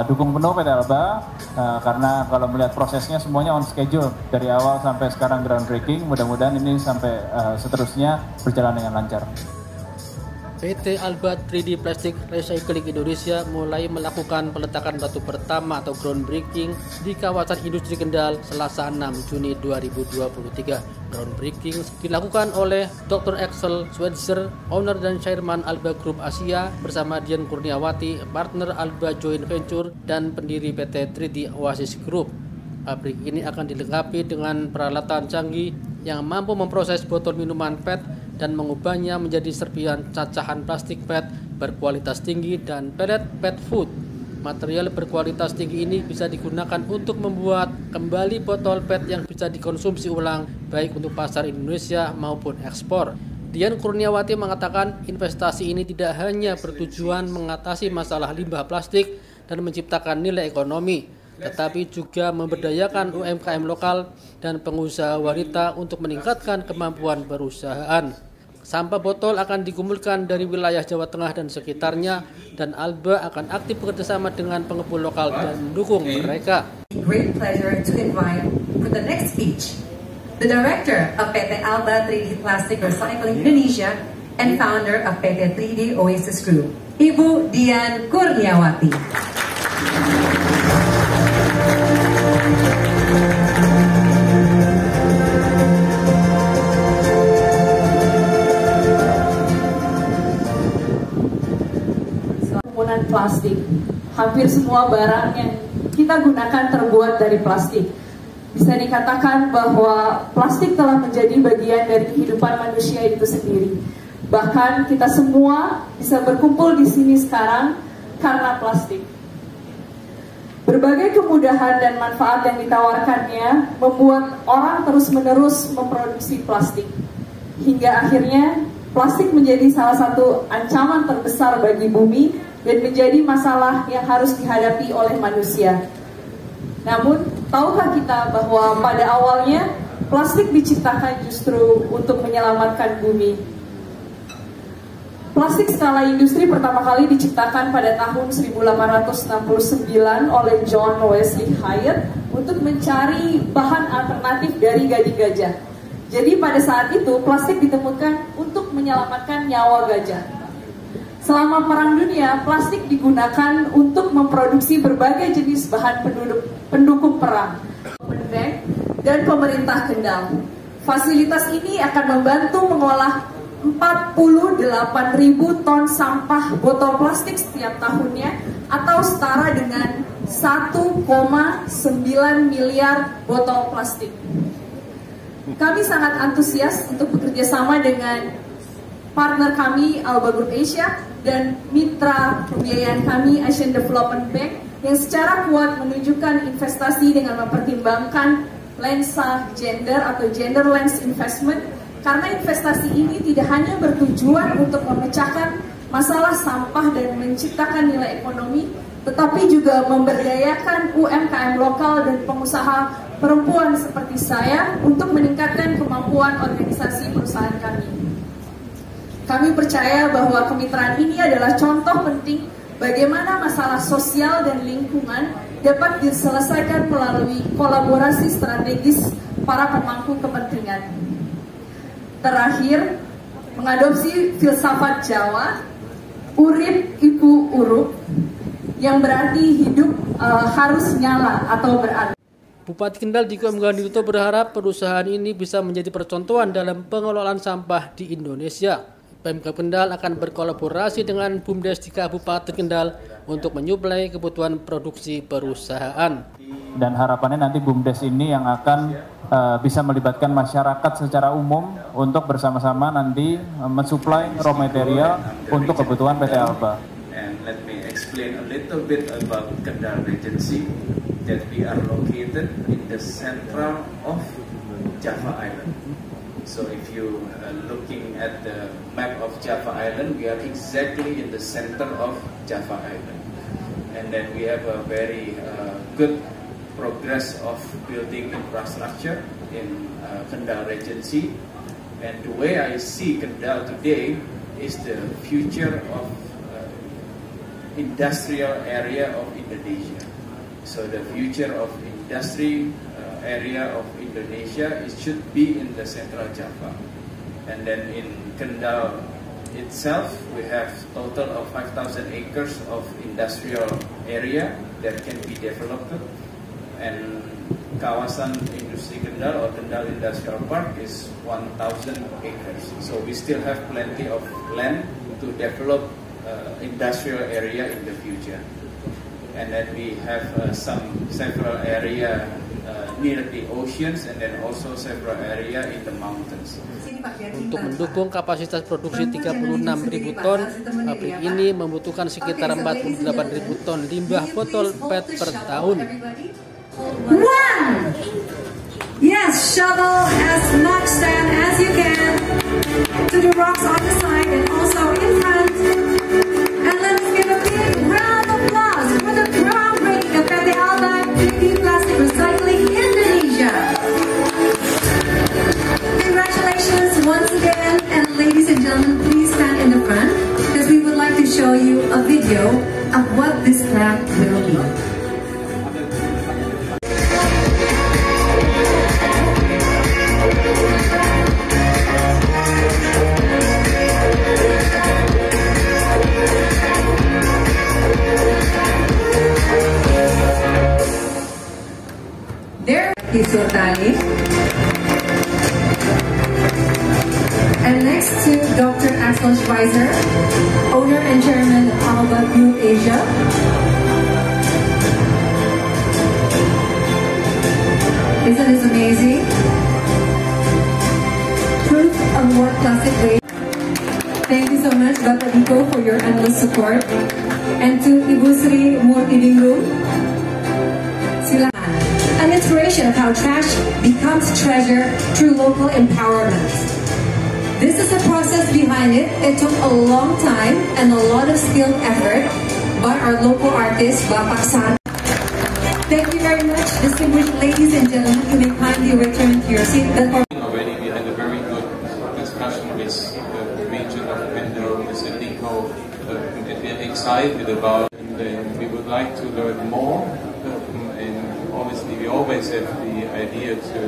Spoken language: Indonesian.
dukung penuh PT Alba karena kalau melihat prosesnya semuanya on schedule dari awal sampai sekarang groundbreaking. Mudah-mudahan ini sampai seterusnya berjalan dengan lancar. PT Alba 3D Plastic Recycling Indonesia mulai melakukan peletakan batu pertama atau groundbreaking di kawasan industri Kendal Selasa 6 Juni 2023. Groundbreaking dilakukan oleh Dr. Axel Switzer, owner dan chairman Alba Group Asia bersama Dian Kurniawati, partner Alba Joint Venture dan pendiri PT 3D Oasis Group. Pabrik ini akan dilengkapi dengan peralatan canggih yang mampu memproses botol minuman PET dan mengubahnya menjadi serpihan cacahan plastik PET berkualitas tinggi dan pellet pet food. Material berkualitas tinggi ini bisa digunakan untuk membuat kembali botol PET yang bisa dikonsumsi ulang baik untuk pasar Indonesia maupun ekspor. Dian Kurniawati mengatakan investasi ini tidak hanya bertujuan mengatasi masalah limbah plastik dan menciptakan nilai ekonomi, tetapi juga memberdayakan UMKM lokal dan pengusaha wanita untuk meningkatkan kemampuan perusahaan. Sampah botol akan dikumpulkan dari wilayah Jawa Tengah dan sekitarnya, dan Alba akan aktif bekerjasama dengan pengepul lokal dan mendukung mereka. Great pleasure to invite for the next speech the director of PT Alba 3D Plastic Recycling Indonesia and founder of PT 3D Oasis Group, Ibu Dian Kurniawati. Plastik. Hampir semua barang yang kita gunakan terbuat dari plastik. Bisa dikatakan bahwa plastik telah menjadi bagian dari kehidupan manusia itu sendiri. Bahkan kita semua bisa berkumpul di sini sekarang karena plastik. Berbagai kemudahan dan manfaat yang ditawarkannya membuat orang terus-menerus memproduksi plastik. Hingga akhirnya plastik menjadi salah satu ancaman terbesar bagi bumi dan menjadi masalah yang harus dihadapi oleh manusia. Namun, tahukah kita bahwa pada awalnya plastik diciptakan justru untuk menyelamatkan bumi? Plastik skala industri pertama kali diciptakan pada tahun 1869 oleh John Wesley Hyatt untuk mencari bahan alternatif dari gading gajah. Jadi pada saat itu plastik ditemukan untuk menyelamatkan nyawa gajah. Selama Perang Dunia, plastik digunakan untuk memproduksi berbagai jenis bahan pendukung perang dan pemerintah Kendal. Fasilitas ini akan membantu mengolah 48.000 ton sampah botol plastik setiap tahunnya atau setara dengan 1,9 miliar botol plastik. Kami sangat antusias untuk bekerja sama dengan partner kami Alba Group Asia dan mitra pembiayaan kami Asian Development Bank yang secara kuat menunjukkan investasi dengan mempertimbangkan lensa gender atau gender lens investment, karena investasi ini tidak hanya bertujuan untuk memecahkan masalah sampah dan menciptakan nilai ekonomi, tetapi juga memberdayakan UMKM lokal dan pengusaha perempuan seperti saya untuk meningkatkan kemampuan organisasi perusahaan kami. Kami percaya bahwa kemitraan ini adalah contoh penting bagaimana masalah sosial dan lingkungan dapat diselesaikan melalui kolaborasi strategis para pemangku kepentingan. Terakhir, mengadopsi filsafat Jawa, urip iku urup, yang berarti hidup harus nyala atau berarti. Bupati Kendal Diko M. Gandito berharap perusahaan ini bisa menjadi percontohan dalam pengelolaan sampah di Indonesia. Pemkab Kendal akan berkolaborasi dengan BUMDes di Kabupaten Kendal untuk menyuplai kebutuhan produksi perusahaan. Dan harapannya nanti BUMDes ini yang akan bisa melibatkan masyarakat secara umum untuk bersama-sama nanti mensuplai raw material untuk kebutuhan PT Alba. And let me explain a little bit about Kendal Regency that we are located in the central of Java Island. So if you looking at the map of Java Island, we are exactly in the center of Java Island. And then we have a very good progress of building infrastructure in Kendal Regency. And the way I see Kendal today is the future of industrial area of Indonesia. So the future of industry area of Indonesia, it should be in the Central Java. And then in Kendal itself, we have total of 5,000 acres of industrial area that can be developed. And kawasan industri Kendal or Kendal Industrial Park is 1,000 acres. So we still have plenty of land to develop industrial area in the future. And then we have several area near the oceans and then also several area in the mountains. Untuk mendukung kapasitas produksi 36.000 ton, pabrik ini membutuhkan sekitar 48.000 ton limbah botol PET per tahun. One! Yes, shovel as much sand as you can to the rocks on the side and also in front. And let's give a big round of applause for the groundbreaking of PT Alba 3D Plastic Recycling Indonesia. Congratulations once again, and ladies and gentlemen, please stand in the front because we would like to show you a video of what this plant will be. Sultani. And next to Dr. Axel Schweizer, owner and chairman of Alba Group Asia. Isn't this amazing? Proof of what plastic waste. Thank you so much, Dr. Iko, for your endless support. And to Ibu Sri Murtidingrum, silakan. An inspiration of how trash becomes treasure through local empowerment. This is the process behind it. It took a long time and a lot of skilled effort by our local artist, Bapak San. Thank you very much, distinguished ladies and gentlemen. You may kindly return to your seat. Already we had a very good discussion with the region of Kendal, Mr. Nico, and we are excited about it. And we would like to learn more. And obviously we always have the idea to